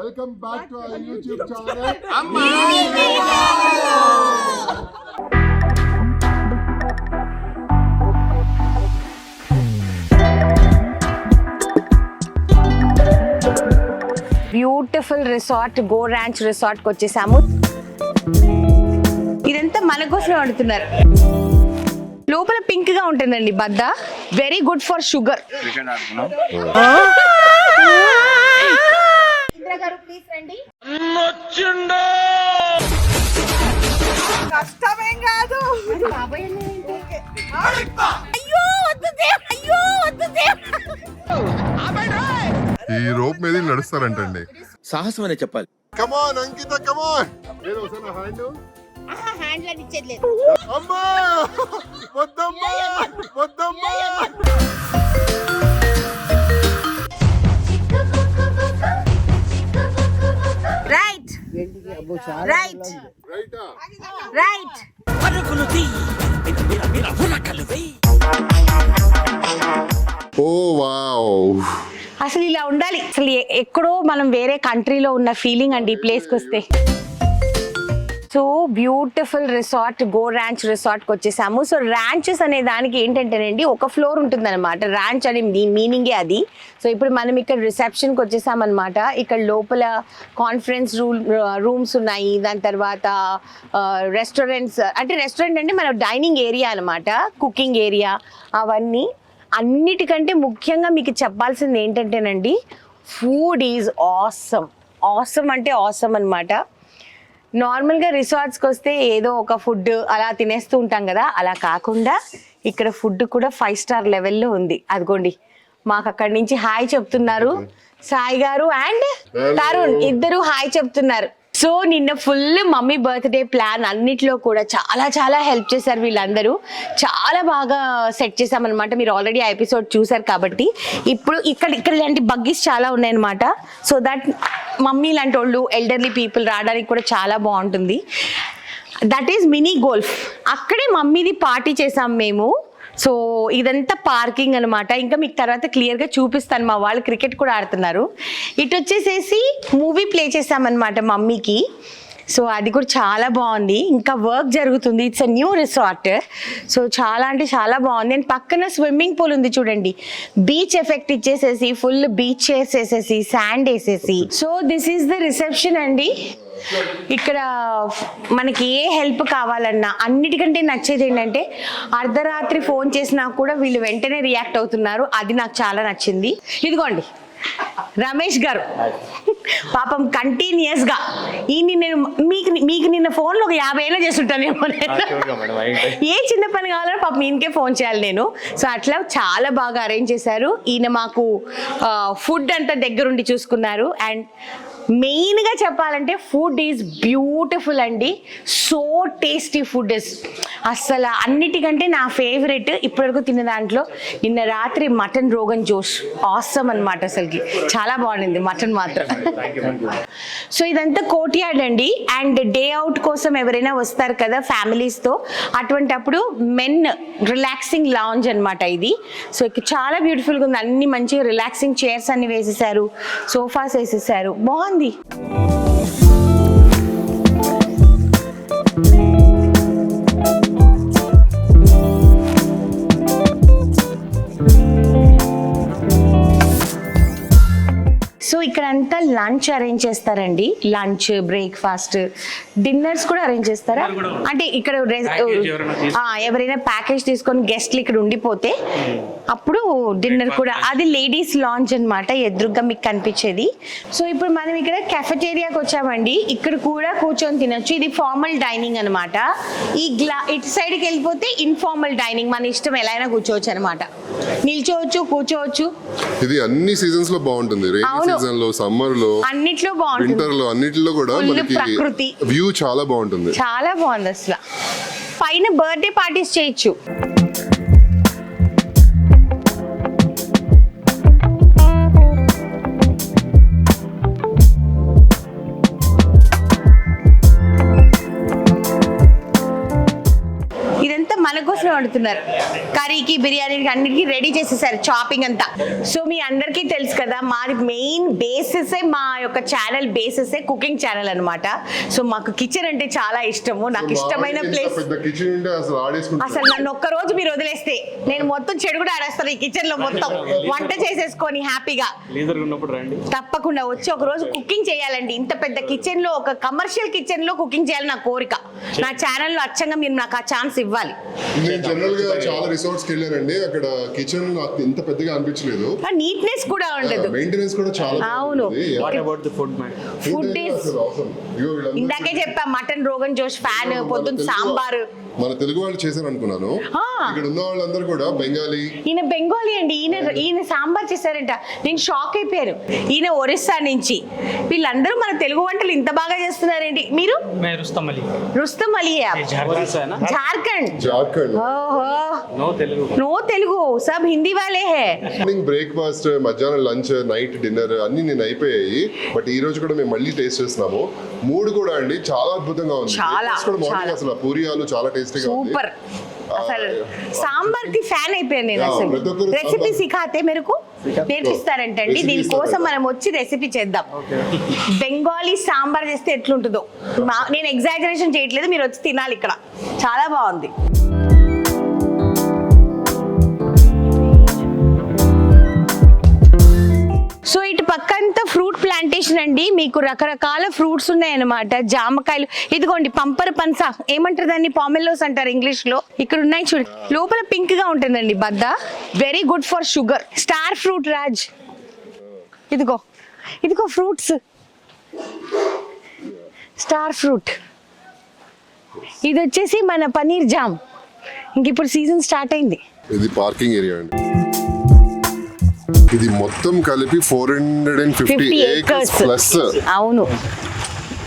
Welcome back to our YouTube channel. Beautiful resort go ranch resort కి వచ్చేసాము. ఇదంతా మన కోసమే వండుతున్నారు. లోపల పింక్ గా ఉంటుందండి బద్ద, వెరీ గుడ్ ఫర్ షుగర్. కష్టమేం కాదు. ఈ రోప్ మీద నడుస్తారంటండి. సాహసం అనే చెప్పాలి. Come on Ankita, come on. నేను ఒకసారి హ్యాండ్ హ్యాండ్ లాగా ఇచ్చేది లేదు. అమ్మా వద్దమ్మా వద్దమ్మా. రైట్ రైట్ రైటా రైట్. ఓ వావ్. అసలు ఇలా ఉండాలి. అసలు ఎక్కడో మనం వేరే కంట్రీలో ఉన్న ఫీలింగ్ అండి ఈ ప్లేస్కి వస్తే. So beautiful resort go ranch రిసార్ట్కి వచ్చేసాము. సో ర్యాంచెస్ అనే దానికి ఏంటంటేనండి ఒక ఫ్లోర్ ఉంటుందన్నమాట. ర్యాంచ్ అనే మీనింగే అది. సో ఇప్పుడు మనం ఇక్కడ రిసెప్షన్కి వచ్చేసామన్నమాట. ఇక్కడ లోపల కాన్ఫరెన్స్ రూమ్స్ ఉన్నాయి. దాని తర్వాత రెస్టారెంట్స్, అంటే రెస్టారెంట్ అంటే మన డైనింగ్ ఏరియా అనమాట, కుకింగ్ ఏరియా, అవన్నీ. అన్నిటికంటే ముఖ్యంగా మీకు చెప్పాల్సింది ఏంటంటేనండి, ఫుడ్ ఈజ్ ఆసమ్. ఆసమ్ అంటే ఆసమ్ అనమాట. నార్మల్గా రిసార్ట్స్కి వస్తే ఏదో ఒక ఫుడ్ అలా తినేస్తూ ఉంటాం కదా, అలా కాకుండా ఇక్కడ ఫుడ్ కూడా 5 స్టార్ లెవెల్లో ఉంది. అదిగోండి మాకు అక్కడి నుంచి హాయ్ చెప్తున్నారు సాయి గారు అండ్ తరుణ్, ఇద్దరు హాయ్ చెప్తున్నారు. సో నిన్న ఫుల్ మమ్మీ బర్త్డే ప్లాన్ అన్నిట్లో కూడా చాలా చాలా హెల్ప్ చేశారు వీళ్ళందరూ. చాలా బాగా సెట్ చేశామన్నమాట. మీరు ఆల్రెడీ ఆ ఎపిసోడ్ చూసారు కాబట్టి. ఇప్పుడు ఇక్కడ ఇలాంటి బగ్గీస్ చాలా ఉన్నాయన్నమాట. సో దట్ మమ్మీ లాంటి వాళ్ళు, ఎల్డర్లీ పీపుల్ రావడానికి కూడా చాలా బాగుంటుంది. That is mini golf. అక్కడే మమ్మీది పార్టీ చేసాం మేము. సో ఇదంతా పార్కింగ్ అనమాట. ఇంకా మీకు తర్వాత క్లియర్గా చూపిస్తాను. మా వాళ్ళు క్రికెట్ కూడా ఆడుతున్నారు. ఇటు వచ్చేసేసి మూవీ ప్లే చేసామన్నమాట మమ్మీకి. సో అది కూడా చాలా బాగుంది. ఇంకా వర్క్ జరుగుతుంది. It's a new resort. So చాలా అంటే చాలా బాగుంది. అండ్ పక్కన స్విమ్మింగ్ పూల్ ఉంది చూడండి. బీచ్ ఎఫెక్ట్ ఇచ్చేసేసి ఫుల్ బీచ్ వేసేసేసి శాండ్ వేసేసి. So this is the reception అండి. ఇక్కడ మనకి ఏ హెల్ప్ కావాలన్నా, అన్నిటికంటే నచ్చేది ఏంటంటే అర్ధరాత్రి ఫోన్ చేసినా కూడా వీళ్ళు వెంటనే రియాక్ట్ అవుతున్నారు. అది నాకు చాలా నచ్చింది. ఇదిగోండి రమేష్ గారు పాపం కంటిన్యూస్ గా నేను మీకు నిన్న ఫోన్లో ఒక 50 ఏళ్ళు చేస్తుంటానేమో. ఏ చిన్న పని కావాలని పాపం ఈయనకే ఫోన్ చేయాలి నేను. సో అట్లా చాలా బాగా అరేంజ్ చేశారు. ఈయన మాకు ఫుడ్ అంతా దగ్గరుండి చూసుకున్నారు. అండ్ మెయిన్గా చెప్పాలంటే ఫుడ్ ఈజ్ బ్యూటిఫుల్ అండి. So tasty food is. అసలు అన్నిటికంటే నా ఫేవరెట్ ఇప్పటివరకు తిన్న దాంట్లో నిన్న రాత్రి మటన్ రోగన్ జోష్ ఆసమ్ అనమాట. అసలుకి చాలా బాగుండింది మటన్ మాత్రం. సో ఇదంతా కోర్ట్యార్డ్ అండి. అండ్ డే అవుట్ కోసం ఎవరైనా వస్తారు కదా ఫ్యామిలీస్తో, అటువంటప్పుడు మెన్ రిలాక్సింగ్ లాంజ్ అనమాట ఇది. సో ఇక్కడ చాలా బ్యూటిఫుల్గా ఉంది. అన్ని మంచిగా రిలాక్సింగ్ చైర్స్ అన్ని వేసేసారు, సోఫాస్ వేసేసారు, బాగుంది. సో ఇక్కడ అంతా లంచ్ అరేంజ్ చేస్తారండి. లంచ్, బ్రేక్ఫాస్ట్, డిన్నర్స్ కూడా అరేంజ్ చేస్తారా? అంటే ఇక్కడ ఎవరైనా ప్యాకేజ్ తీసుకొని గెస్ట్లు ఇక్కడ ఉండిపోతే అప్పుడు డిన్నర్ కూడా. అది లేడీస్ లాంజ్ అనమాట, ఎదురుగా మీకు కనిపించేది. సో ఇప్పుడు మనం ఇక్కడ కెఫెటేరియాకి వచ్చామండి. ఇక్కడ కూడా కూర్చొని తినొచ్చు. ఇది ఫార్మల్ డైనింగ్ అనమాట. ఇటు సైడ్కి వెళ్ళిపోతే ఇన్ఫార్మల్ డైనింగ్, మన ఇష్టం ఎలా అయినా కూర్చోవచ్చు అనమాట. నిల్చోవచ్చు, కూర్చోవచ్చు. ఇది అన్ని సీజన్స్ లో బాగుంటుంది. సీజన్ లో, సమ్మర్ లో, అన్నిట్లో బాగుంటుంది. వింటర్ లో, అన్నిట్లో కూడా మనకి ప్రకృతి వ్యూ చాలా బాగుంటుంది. చాలా బాగుంది అసలు. పైన బర్త్డే పార్టీస్ చేయొచ్చు. ఇదంతా మన కోసమే వండుతున్నారు. కర్రీకి బిర్యానీకి అన్నిటికీ రెడీ చేసేసారు చాపింగ్ అంతా. సో మీ అందరికీ తెలుసు కదా మాది మెయిన్ బేసిసే మా యొక్క ఛానల్ బేసిసే కుకింగ్ ఛానల్ అన్నమాట. సో మాకు కిచెన్ అంటే చాలా ఇష్టము, నాకు ఇష్టమైన ప్లేస్. అసలు నన్ను ఒక్క రోజు మీరు వదిలేస్తే నేను మొత్తం చెడు కూడా ఆడేస్తాను ఈ కిచెన్ లో, మొత్తం వంట చేసేసుకొని హ్యాపీగా. తప్పకుండా వచ్చి ఒక రోజు కుకింగ్ చేయాలండి. ఇంత పెద్ద కిచెన్ లో, ఒక కమర్షియల్ కిచెన్ లో కుకింగ్ చేయాలి నా కోరిక. నా ఛానల్ లో అచ్చంగా మీరు నాకు ఆ ఛాన్స్ ఇవ్వాలి. నేను జనరల్ గా చాలా రిసార్ట్స్ కి వెళ్ళానండి, అక్కడ కిచెన్ నాకు ఇంత పెద్దగా అనిపించలేదు. నీట్నెస్ కూడా ఉండదు, మెయింటెనెన్స్ కూడా చాలా. అవును. ఫుడ్ ఇందాకే చెప్పా, మటన్ రోగన్ జోష్ ఫ్యాన్, పొద్దున్న సాంబార్ మన తెలుగు వాళ్ళు చేశారు అనుకున్నాను. ఇక్కడ ఉన్న వాళ్ళందరూ కూడా బెంగాలీ. ఈయన బెంగాలీ అండి. ఈయన సాంబార్ చేశారంట, నేను షాక్ అయిపోయాను. ఈయన ఒరిస్సా నుంచి. వీళ్ళందరూ మన తెలుగు వంటలు ఇంత బాగా చేస్తున్నారేంటి? మీరు रुस्तम अली है आप? झारखंड। ओहो, नो तेलुगु सब हिंदी वाले हैं. మార్నింగ్ బ్రేక్ఫాస్ట్, మధ్యాహ్నం లంచ్, నైట్ డిన్నర్ అన్ని నేను అయిపోయాయి. బట్ ఈ రోజు కూడా మేము మళ్ళీ టేస్ట్ చేస్తున్నాము. మూడ్ కూడా అండి చాలా అద్భుతంగా ఉంది. మార్నింగ్ అసలు పూరి ఆలు చాలా టేస్టీగా ఉంది. సూపర్. అసలు సాంబార్ కి ఫ్యాన్ అయిపోయాను నేను. అసలు రెసిపీ సిఖాతే మేరకు నేర్పిస్తారంటండి. దీనికోసం మనం వచ్చి రెసిపీ చేద్దాం. బెంగాలీ సాంబార్ చేస్తే ఎట్లుంటుందో నేను ఎగ్జాగరేషన్ చేయట్లేదు, మీరు వచ్చి తినాలి ఇక్కడ, చాలా బాగుంది. సో ఇటు పక్కంతా ఫ్రూట్ ప్లాంటేషన్ అండి, మీకు రకరకాల ఫ్రూట్స్ ఉన్నాయన్నమాట. జామకాయలు, ఇదిగోండి పంపర పనస, ఏమంటారు దాన్ని, పామెల్లోస్ అంటారు ఇంగ్లీష్ లో. ఇక్కడ ఉన్నాయి చూడు, లోపల పింక్ గా ఉంటుందండి బద్ద, very good for sugar. Star fruit Raj, ఇదిగో ఇదిగో ఫ్రూట్స్, స్టార్ ఫ్రూట్. ఇది వచ్చేసి మన పనీర్ జామ్, ఇంక ఇప్పుడు సీజన్ స్టార్ట్ అయింది. ఇది పార్కింగ్ ఏరియా అండి. ఇది మొత్తం కలిపి 450 acres ప్లస్. అవును,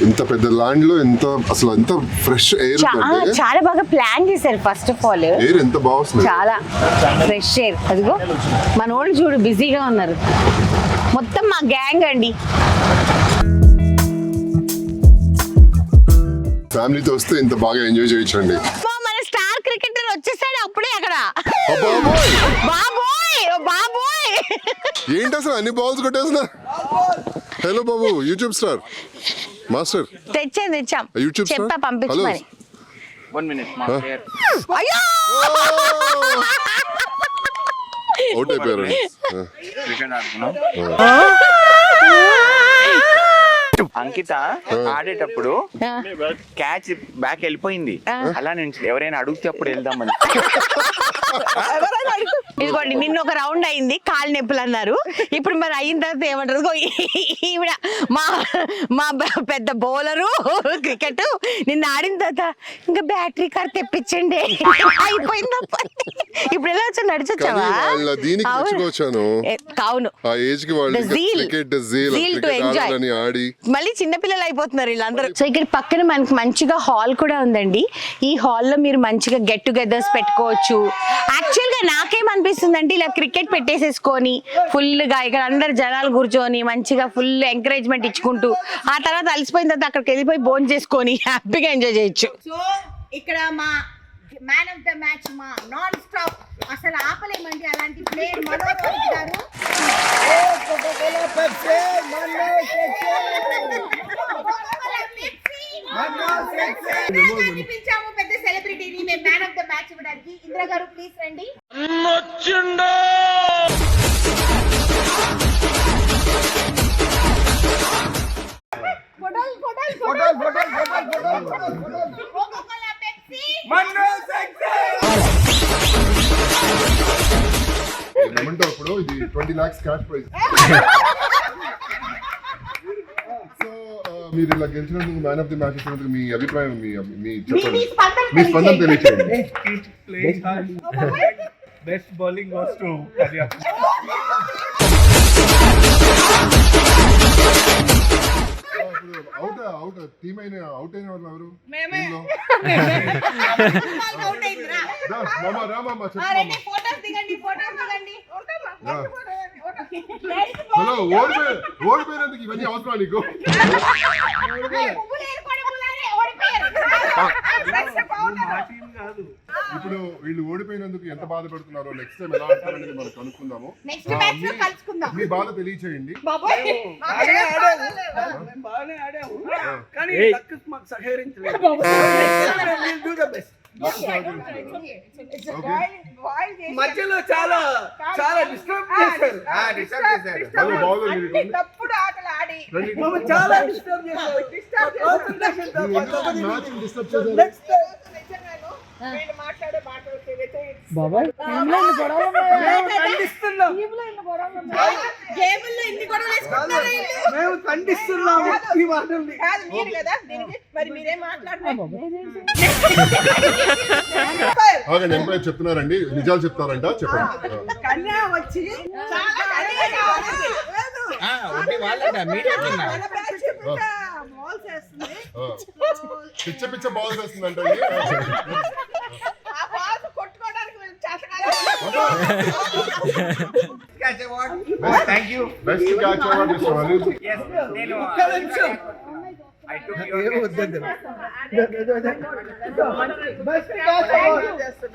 ఇంత పెద్ద ల్యాండ్ లో ఎంత అసలు ఎంత ఫ్రెష్ ఎయిర్, చాలా బాగా ప్లాన్ చేశారు. ఫస్ట్ ఆఫ్ ఆల్ ఎయిర్ ఎంత బాగా వస్తుంది, చాలా ఫ్రెష్ ఎయిర్. అదిగో మన వాళ్ళు చూడు బిజీగా ఉన్నారు, మొత్తం మా గ్యాంగ్ అండి. ఫ్యామిలీతో వస్తే ఇంత బాగా ఎంజాయ్ చేయొచ్చండి. మన స్టార్ క్రికెటర్ వచ్చేసాడు అప్పుడే అక్కడ. బాబోయ్ బాబోయ్ ఏంటి అసలు అన్ని బాల్స్ కొట్టేసిన. హలో బాబు, యూట్యూబ్ స్టార్ మాస్టర్. తెచ్చాం యూట్యూబ్ చెప్పా పంపించమని. 1 minute. అయ్యో అవుట్ అయిపోయారు. క్రికెట్ ఆడుకున్నాం. అంకిత ఆడేటప్పుడు క్యాచ్ బ్యాక్ వెళ్ళిపోయింది. అలా నుంచి ఎవరైనా అడిగితే అప్పుడు వెళ్దామని. ఇదిగోండి, నిన్న ఒక రౌండ్ అయింది, కాలు నొప్పులు అన్నారు. ఇప్పుడు మరి అయిన తర్వాత ఏమంటారు, ఈవిడ మా పెద్ద బౌలరు క్రికెట్ నిన్న ఆడిన తర్వాత ఇంకా బ్యాటరీ కార్ తెప్పించండి అయిపోయింది. ఇప్పుడు ఎలా వచ్చా నడిచొచ్చావా? అవును, మళ్ళీ చిన్నపిల్లలు అయిపోతున్నారు వీళ్ళందరూ. సో ఇక్కడ పక్కన మనకి మంచిగా హాల్ కూడా ఉందండి. ఈ హాల్లో మీరు మంచిగా గెట్ టుగెదర్స్ పెట్టుకోవచ్చు. యాక్చువల్ గా నాకేమనిపిస్తుంది అంటే ఇలా క్రికెట్ పెట్టేసేసుకొని ఫుల్ గా ఇక్కడ అందరు జనాలు కూర్చొని మంచిగా ఫుల్ ఎంకరేజ్మెంట్ ఇచ్చుకుంటూ ఆ తర్వాత అలసిపోయిన తర్వాత అక్కడికి వెళ్ళిపోయి భోజనం చేసుకొని హ్యాపీగా ఎంజాయ్ చేయొచ్చు. సో ఇక్కడ మా మ్యాన్ ఆఫ్ ద మ్యాచ్, మా నాన్ స్టాప్ అసలు ఆపలేమండి అలాంటి ప్లేయర్ మనోజ్ గారు. పిలిచాము పెద్ద సెలబ్రిటీని మేము మ్యాన్ ఆఫ్ ద మ్యాచ్ ఇవ్వడానికి. ఇందిరా గారు ప్లీజ్ రండి. ఇప్పుడు ఇది 20 lakhs క్యాష్ ప్రైజ్. సో మీరు ఇలా గెలిచినందుకు, మ్యాన్ ఆఫ్ ది మ్యాచ్ ఇచ్చినందుకు మీ అభిప్రాయం, మీ చెప్పండి, మీ స్పందన తెలియచేయండి. Best bowling goes to Karya. Out team అయిన అవుట్ అయిన వాళ్ళు ఎవరు? మేమే. అవుట్ అయిందిరా. ఫోటోస్ దిగండి. హలో, ఓడిపోయినందుకు ఇవన్నీ అవసరం నీకు? కాదు. ఇప్పుడు వీళ్ళు ఓడిపోయినందుకు ఎంత బాధపడుతున్నారో నెక్స్ట్ టైం ఎలా ఆడతారనేది మనం కనుక్కుందాము. నెక్స్ట్ మ్యాచ్ లో కలుసుకుందాం. మీ బాధ తెలియచేయండి. బాబాయ్ బాగానే ఆడాము. మేము బాగానే ఆడాము. కానీ లక్ మాకు సహకరించలేదు. We'll do the best. మధ్యలో చాలా చాలా డిస్టర్బ్ చేశారు. తప్పుడు ఆటలు ఆడి మమ్మల్ని చాలా డిస్టర్బ్ చేశారు. Concentration తప్ప- Next time వీళ్ళు మాట్లాడే మాటలు మేము ఖండిస్తున్నాం. గేముల్లో ఇన్ని గొడవలు వేసుకుంటున్నారు వీళ్ళు. మేము ఖండిస్తున్నాము ఈ మాటల్ని. కాదు మీరు కదా దీనికి మరి మీరేం మాట్లాడుతున్నారు? ఓకే ఎంప్లాయ్ చెప్తున్నారండి, నిజాలు చెప్తారంట, చెప్పండి. కన్యా వచ్చి చాలా కన్యగా ఆడింది. బాల్స్ వేస్తుంది. పిచ్చ పిచ్చ బాల్స్ వేస్తుందంటే ఆ బాల్స్ కొట్టుకోవడానికి వీళ్ళు చేతకాదు. Thank you. Best catch award mister Anil. నేను ఒక్క నిమిషం. I took ఏం your వద్దండి.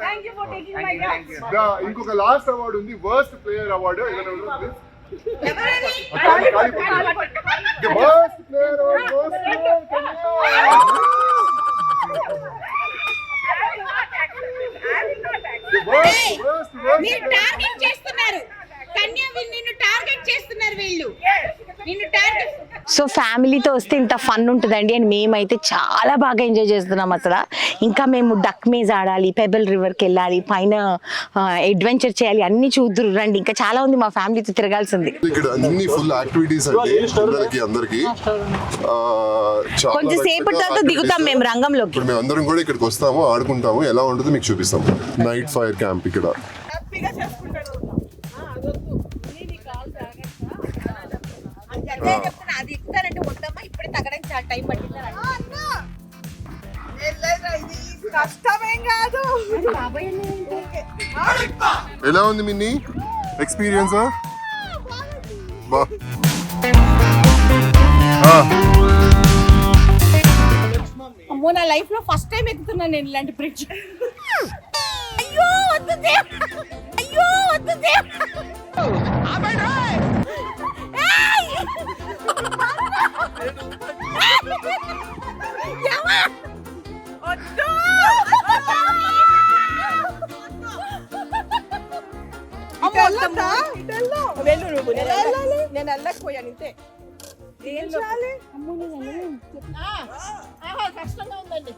Thank you for taking my thank you. ఇంకొక లాస్ట్ అవార్డు ఉంది, వర్స్ట్ ప్లేయర్ అవార్డు. ఎవరది? వర్స్ట్ ప్లేయర్ అవార్డు మీరు టార్గెట్ చేస్తున్నారు. కన్యా నిన్ను టార్గెట్ చేస్తున్నారు వీళ్ళు. నిన్ను టార్గెట్ సో ఫ్యామిలీతో వస్తే ఇంత ఫన్ ఉంటుందండి. అండ్ మేమైతే చాలా బాగా ఎంజాయ్ చేస్తున్నాం అసలు. ఇంకా మేము డక్ మేజ్ ఆడాలి, పెబల్ రివర్కి వెళ్ళాలి, పైన అడ్వెంచర్ చేయాలి, అన్ని చూద్దురు రండి. ఇంకా చాలా ఉంది మా ఫ్యామిలీతో తిరగాల్సింది. ఇక్కడ అన్ని ఫుల్ యాక్టివిటీస్ అండి పిల్లలకి అందరికి. కొంచెం సేపటి తర్వాత దిగుతాం మేము రంగంలోకి. ఇప్పుడు మేము అందరం కూడా ఇక్కడికి వస్తాము, ఆడుకుంటాము, ఎలా ఉంటుందో మీకు చూపిస్తాము. నైట్ ఫైర్ క్యాంప్ ఇక్కడ. హ్యాపీగా చేసుకుంటాడు. అదే చెప్తున్నా, అది ఇస్తారంటే వద్దమ్మా, ఇప్పుడే తగ్గడానికి చాలా టైం పట్టింది. కష్టమేం కాదు. ఎలా ఉంది మిన్ని ఎక్స్పీరియన్స్? అమ్మో, నా లైఫ్ లో ఫస్ట్ టైం ఎక్కుతున్నాను నేను ఇలాంటి బ్రిడ్జ్. అయ్యో వద్దు దేవుడా, అయ్యో వద్దు దేవుడా. వెళ్ళు నువ్వు, నేను వెళ్ళకపోయాను ఇంతే. కష్టంగా ఉందండి.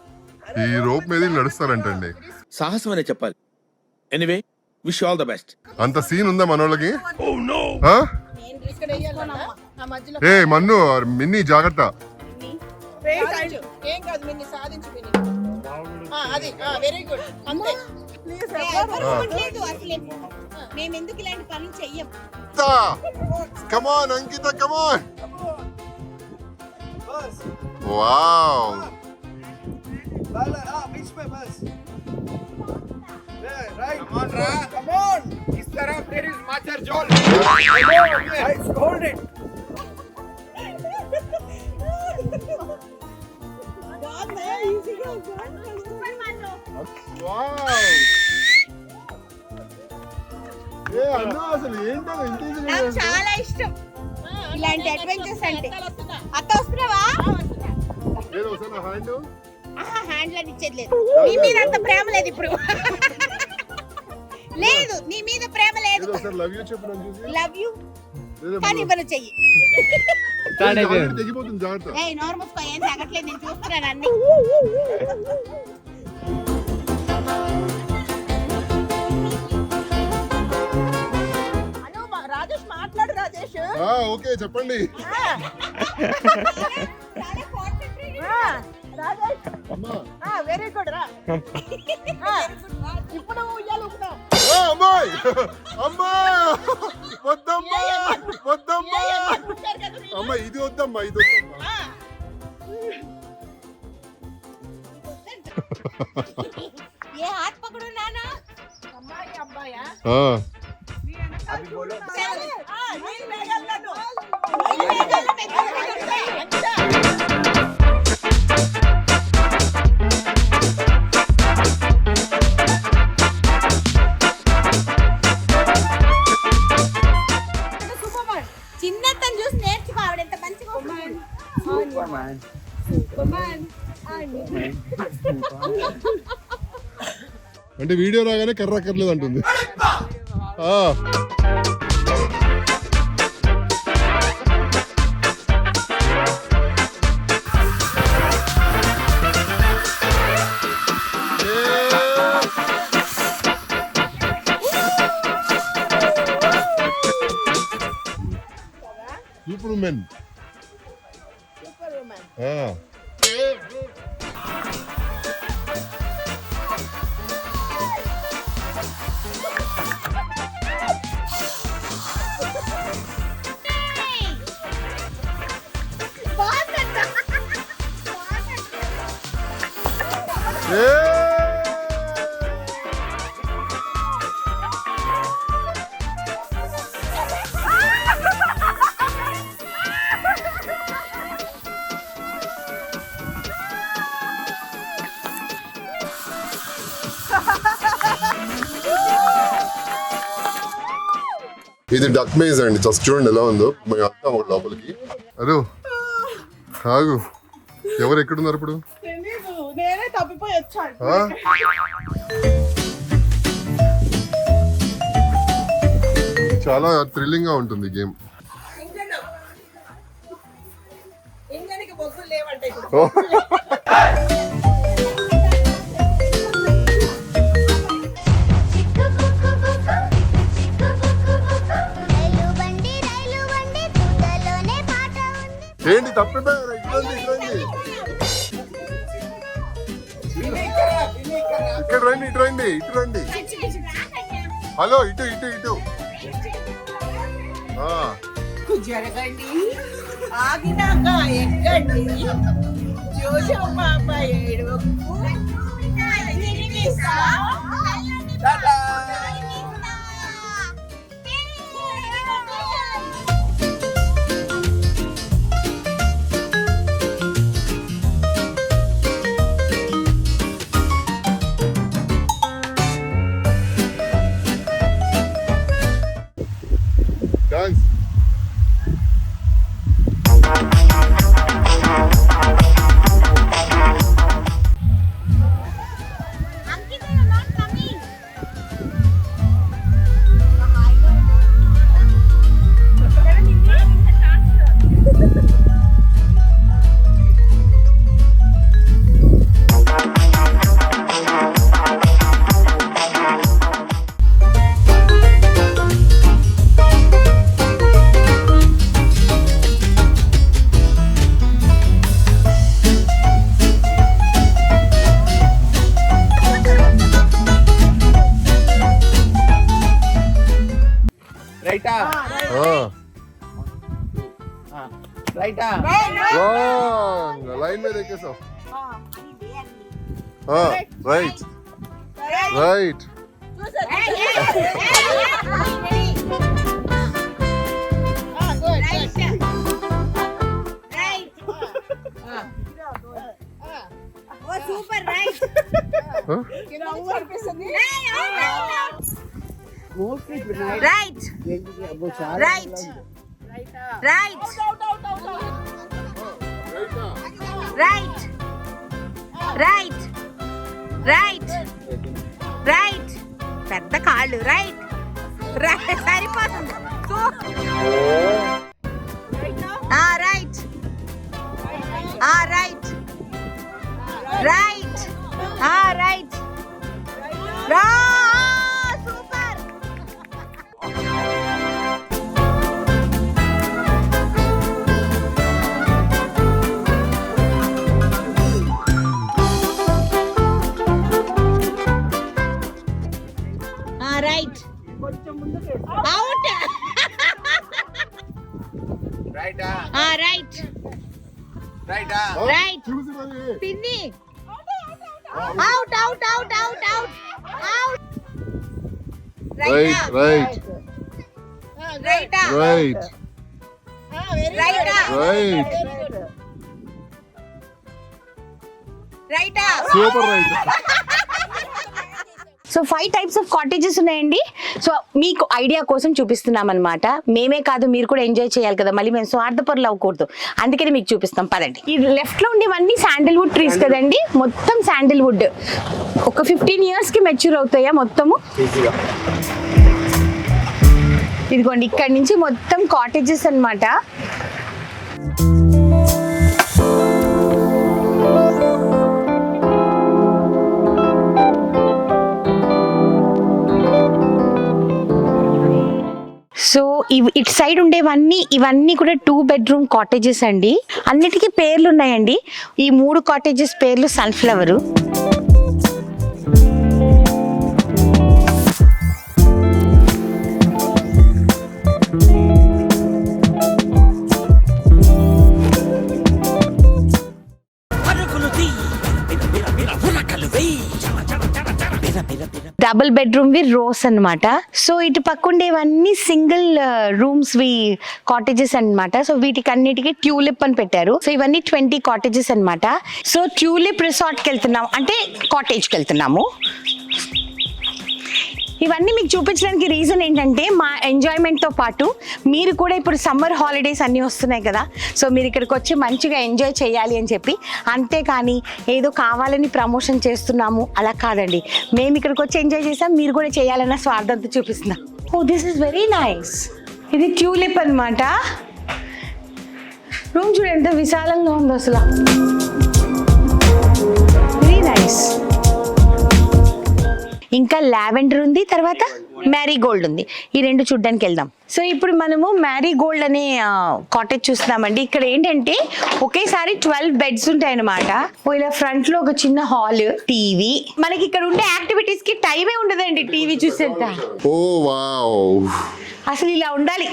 ఈ రోప్ మీద నడుస్తారంటండి. సాహసం అనే చెప్పాలి. Anyway wish all the best. అంత సీన్ ఉందా మనోళ్ళకి? నేను ఇక్కడ వెయ్యాలన్నా ఆ మధ్యలో ఏ మన్ను మిన్ని జాగ్రత్త. ఏం కాదు, నిన్ను సాధించు. అది వెరీ గుడ్. అంతే. లేదు అసలు మేము ఎందుకు ఇలాంటి పనులు చెయ్యం. కమాన్ అంకిత, కమాన్. వావ్. बीच में बस. Right. Come on. This taraf there is Macher Jol. Guys, hold it. Wow. ఏ అన్న అసలు ఏంటో ఇంత నాకు చాలా ఇష్టం ఇలాంటి అడ్వెంచర్స్ అంటే. అత్త వస్తున్నావా? ఏదో వస్తున్నా హ్యాండ్. హ్యాండ్ లాంటి ఇచ్చేది లేదు. నీ మీద అంత ప్రేమ లేదు ఇప్పుడు. లేదు, నీ మీద ప్రేమ లేదు. ఏదో ఒకసారి లవ్ యూ చెప్పు నన్ను చూసి. లవ్ యూ కానీ ఇవ్వను చెయ్యి. తెగిపోతుంది జాగ్రత్త. ఏ నార్మల్ ఏం తగ్గట్లేదు, నేను చూస్తున్నాను అన్ని. రాజేష్ మాట్లాడు. రాజేష్ ఓకే చెప్పండి. వెరీ గుడ్ రా. ఇప్పుడు ఉయ్యాలు ఊపుతాం. అమ్మాయి అమ్మా వద్దమ్మా వద్దమ్మా అమ్మా ఇది వద్దమ్మా ఇది వద్దమ్మా. ఏ హాత్ పకడు నానా. అమ్మాయి అబ్బాయా? अभी बोलो. నేను మేఘాలను. నేను మేఘాలను. అంటే వీడియో రాగానే కర్రక్కర్లేదు అంటుంది. Super women. ఇది డక్ మేజ్ అండి. జస్ట్ చూడండి ఎలా ఉందో. మేము వెళ్తాం ఒక లోపలికి. అదో ఆగు, ఎవరు ఎక్కడున్నారు ఇప్పుడు? తెలీదు, నేనే తప్పిపోయి వచ్చాను. చాలా థ్రిల్లింగ్ గా ఉంటుంది గేమ్. ఇంజనికి బొగ్గులు లేవంటే ఏంటి తప్పిపోయారు? ఇట్రండి ఇక్కడ రండి, ఇటు రండి, ఇటు రండి. హలో, ఇటు ఇటు ఇటు. జరగండి, ఆగినాక ఎక్కండి. జోజో పాప ఏడవకు. డాన్స్. రైటా రైటా రాంగ్. లైన్ మీద ఎక్కేసావు. Right right. Super. Right right right right right right right right. పెద్ద కాళ్ళు. రైట్ సరిపోతుంది. Right right right right. Super. Right out. రైటా రైట్ రైటా రైట్. పిన్ని out out out out out out. Right right right right right right. Right. Super right. So 5 types of cottages ఉన్నాయండి. So మీకు idea కోసం చూపిస్తున్నాం అనమాట. మేమే కాదు మీరు కూడా ఎంజాయ్ చేయాలి కదా, మళ్ళీ మేము స్వార్థపరులు అవ్వకూడదు, అందుకని మీకు చూపిస్తాం పదండి. ఈ లెఫ్ట్ లో ఉండేవన్నీ శాండిల్వుడ్ ట్రీస్ కదండి, మొత్తం శాండిల్వుడ్. ఒక 15 years కి మెచ్యూర్ అవుతాయా మొత్తము? ఇదిగోండి ఇక్కడ నుంచి మొత్తం కాటేజెస్ అన్నమాట. సో ఇటు సైడ్ ఉండేవన్నీ ఇవన్నీ కూడా 2 bedroom కాటేజెస్ అండి. అన్నిటికీ పేర్లు ఉన్నాయండి. ఈ 3 కాటేజెస్ పేర్లు సన్ఫ్లవర్, డబుల్ బెడ్రూమ్ వి రోస్ అన్నమాట. సో ఇటు పక్కుండేవన్నీ సింగిల్ రూమ్స్ వి కాటేజెస్ అన్నమాట. సో వీటికి అన్నిటికీ ట్యూలిప్ అని పెట్టారు. సో ఇవన్నీ 20 కాటేజెస్ అన్నమాట. సో ట్యూలిప్ రిసార్ట్కి వెళ్తున్నాం అంటే కాటేజ్కి వెళ్తున్నాము. ఇవన్నీ మీకు చూపించడానికి రీజన్ ఏంటంటే మా ఎంజాయ్మెంట్తో పాటు మీరు కూడా ఇప్పుడు సమ్మర్ హాలిడేస్ అన్నీ వస్తున్నాయి కదా, సో మీరు ఇక్కడికి వచ్చి మంచిగా ఎంజాయ్ చేయాలి అని చెప్పి, అంతేకాని ఏదో కావాలని ప్రమోషన్ చేస్తున్నాము అలా కాదండి. మేము ఇక్కడికి వచ్చి ఎంజాయ్ చేసాం, మీరు కూడా చేయాలన్న స్వార్థంతో చూపిస్తున్నాం. Oh this is very nice. ఇది ట్యూలిప్ అన్నమాట. రూమ్ చూడండి ఎంత విశాలంగా ఉందో అసలు, వెరీ నైస్. ఇంకా లావెండర్ ఉంది, తర్వాత మ్యారీగోల్డ్ ఉంది. ఈ 2 చూడ్డానికి వెళ్దాం. సో ఇప్పుడు మనము మ్యారీగోల్డ్ అనే కాటేజ్ చూస్తున్నామండి. ఇక్కడ ఏంటంటే ఒకేసారి 12 beds ఉంటాయి అనమాట. ఇలా ఫ్రంట్ లో ఒక చిన్న హాల్, టీవీ. మనకి ఇక్కడ ఉండే యాక్టివిటీస్ కి టైమే ఉండదండి టీవీ చూసేంత. ఓ వావ్, అసలు ఇలా ఉండాలి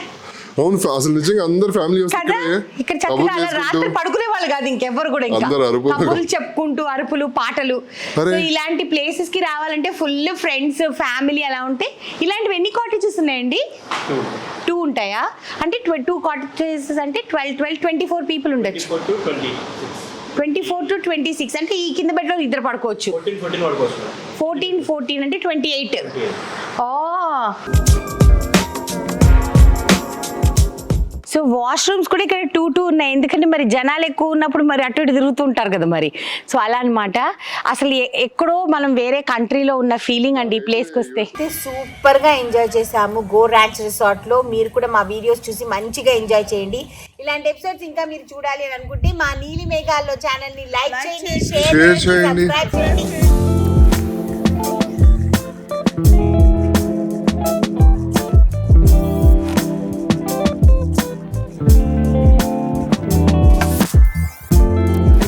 అవును. అసలు నిజంగా అందరు ఫ్యామిలీ కదా. ఇక్కడ చక్కగా అలా రాత్రి పడుకునే వాళ్ళు కాదు ఇంకెవ్వరు కూడా, ఇంకా కబుర్లు చెప్పుకుంటూ అరుపులు పాటలు. సో ఇలాంటి ప్లేసెస్ కి రావాలంటే ఫుల్ ఫ్రెండ్స్ ఫ్యామిలీ అలా ఉంటే ఇలాంటివి ఎన్ని కాటేజెస్ ఉన్నాయండి? 2 ఉంటాయా? అంటే 2 కాటేజెస్ అంటే 24 people ఉండొచ్చు. 24 to 26 అంటే ఈ కింద బెడ్లో ఇద్దరు పడుకోవచ్చు. 14 అంటే 28. సో వాష్రూమ్స్ కూడా ఇక్కడ 2 ఉన్నాయి, ఎందుకంటే మరి జనాలు ఎక్కువ ఉన్నప్పుడు మరి అటు ఇటు తిరుగుతూ ఉంటారు కదా మరి. సో అలా అనమాట. అసలు ఎక్కడో మనం వేరే కంట్రీలో ఉన్న ఫీలింగ్ అండి ఈ ప్లేస్కి వస్తే. సూపర్గా ఎంజాయ్ చేసాము గో ర్యాంచ్ రిసార్ట్లో. మీరు కూడా మా వీడియోస్ చూసి మంచిగా ఎంజాయ్ చేయండి. ఇలాంటి ఎపిసోడ్స్ ఇంకా మీరు చూడాలి అని అనుకుంటే మా నీలి మేఘాల్లో ఛానల్ని లైక్ చేయండి, షేర్ చేయండి, సబ్స్క్రైబ్ చేయండి.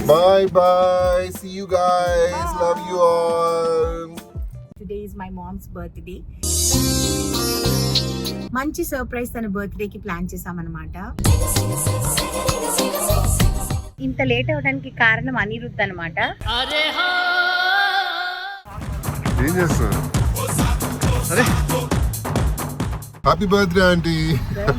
Bye bye. See you guys. Love you all. Today is my mom's birthday. మంచి సర్ప్రైజ్ తన బర్త్డేకి ప్లాన్ చేసామన్నమాట. ఇంత లేట్ అవడానికి కారణం అనిరుద్ధ్ అనమాట. ఏం చేస్తున్నారు? Happy birthday aunty.